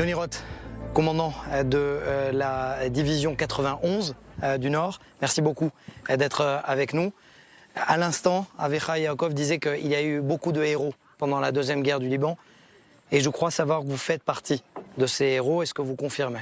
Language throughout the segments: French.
Yoni Roth, commandant de la division 91 du Nord, merci beaucoup d'être avec nous. À l'instant, Avichai Yaakov disait qu'il y a eu beaucoup de héros pendant la deuxième guerre du Liban. Et je crois savoir que vous faites partie de ces héros. Est-ce que vous confirmez?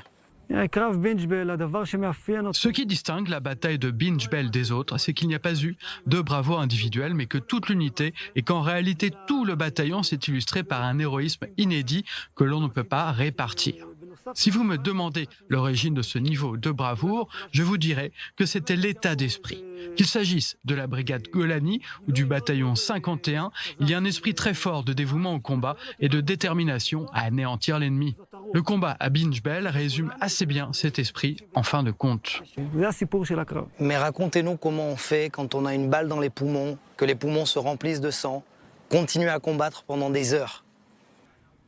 Ce qui distingue la bataille de Bin Jbel des autres, c'est qu'il n'y a pas eu de bravoure individuelle, mais que toute l'unité, et qu'en réalité tout le bataillon s'est illustré par un héroïsme inédit que l'on ne peut pas répartir. Si vous me demandez l'origine de ce niveau de bravoure, je vous dirais que c'était l'état d'esprit. Qu'il s'agisse de la brigade Golani ou du bataillon 51, il y a un esprit très fort de dévouement au combat et de détermination à anéantir l'ennemi. Le combat à Bin Jbel résume assez bien cet esprit en fin de compte. Mais racontez-nous comment on fait quand on a une balle dans les poumons, que les poumons se remplissent de sang, continuer à combattre pendant des heures.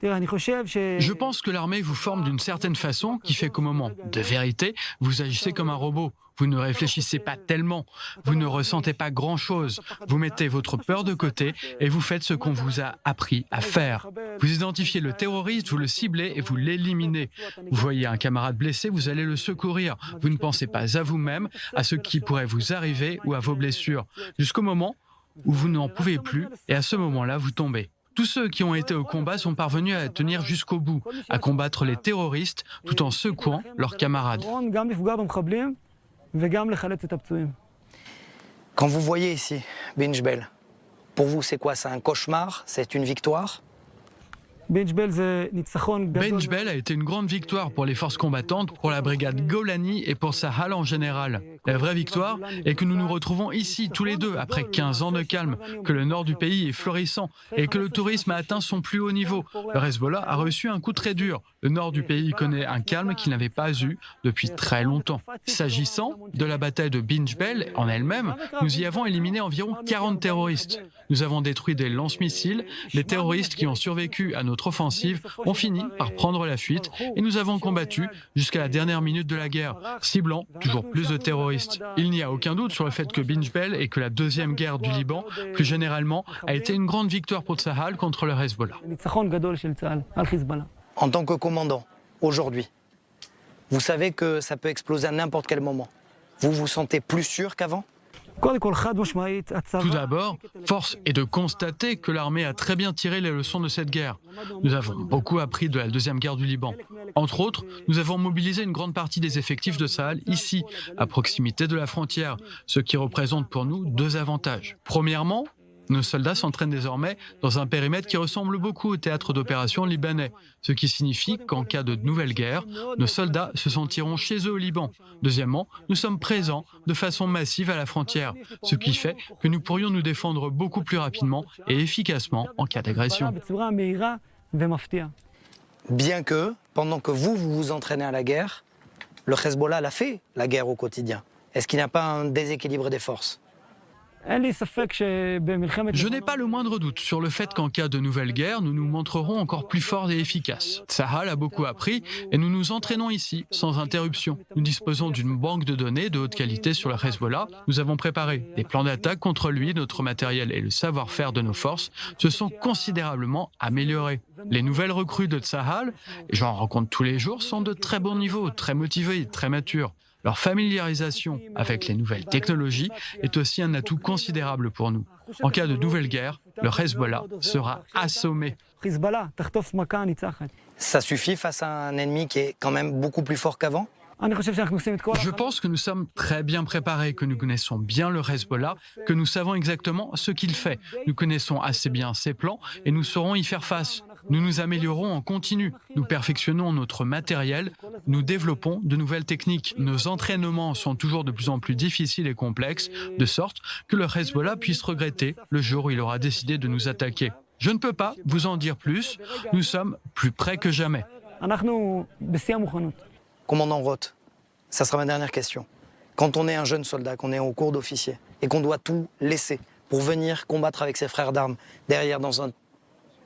Je pense que l'armée vous forme d'une certaine façon qui fait qu'au moment de vérité, vous agissez comme un robot. Vous ne réfléchissez pas tellement, vous ne ressentez pas grand-chose. Vous mettez votre peur de côté et vous faites ce qu'on vous a appris à faire. Vous identifiez le terroriste, vous le ciblez et vous l'éliminez. Vous voyez un camarade blessé, vous allez le secourir. Vous ne pensez pas à vous-même, à ce qui pourrait vous arriver ou à vos blessures, jusqu'au moment où vous n'en pouvez plus et à ce moment-là, vous tombez. Tous ceux qui ont été au combat sont parvenus à tenir jusqu'au bout, à combattre les terroristes tout en secouant leurs camarades. Quand vous voyez ici Bin Jbel, pour vous c'est quoi? C'est un cauchemar? C'est une victoire? Ben Jbel a été une grande victoire pour les forces combattantes, pour la brigade Golani et pour Tsahal en général. La vraie victoire est que nous nous retrouvons ici tous les deux après 15 ans de calme, que le nord du pays est florissant et que le tourisme a atteint son plus haut niveau. Le Hezbollah a reçu un coup très dur. Le nord du pays connaît un calme qu'il n'avait pas eu depuis très longtemps. S'agissant de la bataille de Bin Jbel en elle-même, nous y avons éliminé environ 40 terroristes. Nous avons détruit des lance-missiles. Les terroristes qui ont survécu à notre offensive ont fini par prendre la fuite et nous avons combattu jusqu'à la dernière minute de la guerre, ciblant toujours plus de terroristes. Il n'y a aucun doute sur le fait que Bin Jbel et que la deuxième guerre du Liban, plus généralement, a été une grande victoire pour Tsahal contre le Hezbollah. En tant que commandant, aujourd'hui, vous savez que ça peut exploser à n'importe quel moment. Vous vous sentez plus sûr qu'avant? Tout d'abord, force est de constater que l'armée a très bien tiré les leçons de cette guerre. Nous avons beaucoup appris de la deuxième guerre du Liban. Entre autres, nous avons mobilisé une grande partie des effectifs de Tsahal ici, à proximité de la frontière, ce qui représente pour nous deux avantages. Premièrement, nos soldats s'entraînent désormais dans un périmètre qui ressemble beaucoup au théâtre d'opération libanais, ce qui signifie qu'en cas de nouvelle guerre, nos soldats se sentiront chez eux au Liban. Deuxièmement, nous sommes présents de façon massive à la frontière, ce qui fait que nous pourrions nous défendre beaucoup plus rapidement et efficacement en cas d'agression. Bien que, pendant que vous vous entraînez à la guerre, le Hezbollah l'a fait, la guerre au quotidien. Est-ce qu'il n'y a pas un déséquilibre des forces? Je n'ai pas le moindre doute sur le fait qu'en cas de nouvelle guerre, nous nous montrerons encore plus forts et efficaces. Tsahal a beaucoup appris et nous nous entraînons ici, sans interruption. Nous disposons d'une banque de données de haute qualité sur le Hezbollah. Nous avons préparé des plans d'attaque contre lui, notre matériel et le savoir-faire de nos forces se sont considérablement améliorés. Les nouvelles recrues de Tsahal, et j'en rencontre tous les jours, sont de très bon niveau, très motivées, très matures. Leur familiarisation avec les nouvelles technologies est aussi un atout considérable pour nous. En cas de nouvelle guerre, le Hezbollah sera assommé. Ça suffit face à un ennemi qui est quand même beaucoup plus fort qu'avant? Je pense que nous sommes très bien préparés, que nous connaissons bien le Hezbollah, que nous savons exactement ce qu'il fait. Nous connaissons assez bien ses plans et nous saurons y faire face. Nous nous améliorons en continu, nous perfectionnons notre matériel, nous développons de nouvelles techniques. Nos entraînements sont toujours de plus en plus difficiles et complexes, de sorte que le Hezbollah puisse regretter le jour où il aura décidé de nous attaquer. Je ne peux pas vous en dire plus, nous sommes plus près que jamais. Commandant Roth, ça sera ma dernière question. Quand on est un jeune soldat, qu'on est au cours d'officier et qu'on doit tout laisser pour venir combattre avec ses frères d'armes derrière dans un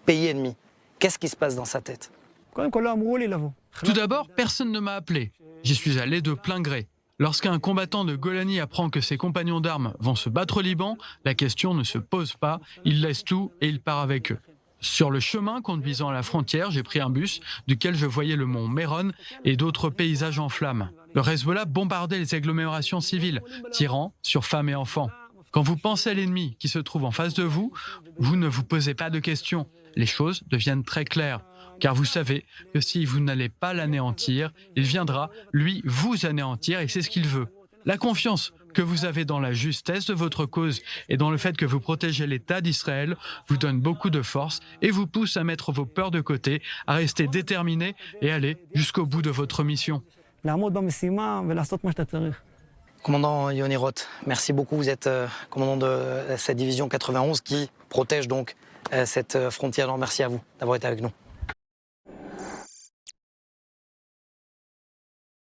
pays ennemi, qu'est-ce qui se passe dans sa tête? Tout d'abord, personne ne m'a appelé. J'y suis allé de plein gré. Lorsqu'un combattant de Golani apprend que ses compagnons d'armes vont se battre au Liban, la question ne se pose pas, il laisse tout et il part avec eux. Sur le chemin conduisant à la frontière, j'ai pris un bus duquel je voyais le mont Méron et d'autres paysages en flammes. Le Hezbollah bombardait les agglomérations civiles, tirant sur femmes et enfants. Quand vous pensez à l'ennemi qui se trouve en face de vous, vous ne vous posez pas de questions. Les choses deviennent très claires, car vous savez que si vous n'allez pas l'anéantir, il viendra, lui, vous anéantir et c'est ce qu'il veut. La confiance que vous avez dans la justesse de votre cause et dans le fait que vous protégez l'État d'Israël vous donne beaucoup de force et vous pousse à mettre vos peurs de côté, à rester déterminé et aller jusqu'au bout de votre mission. Commandant Yoni Roth, merci beaucoup. Vous êtes commandant de cette division 91 qui protège donc cette frontière. Merci à vous d'avoir été avec nous.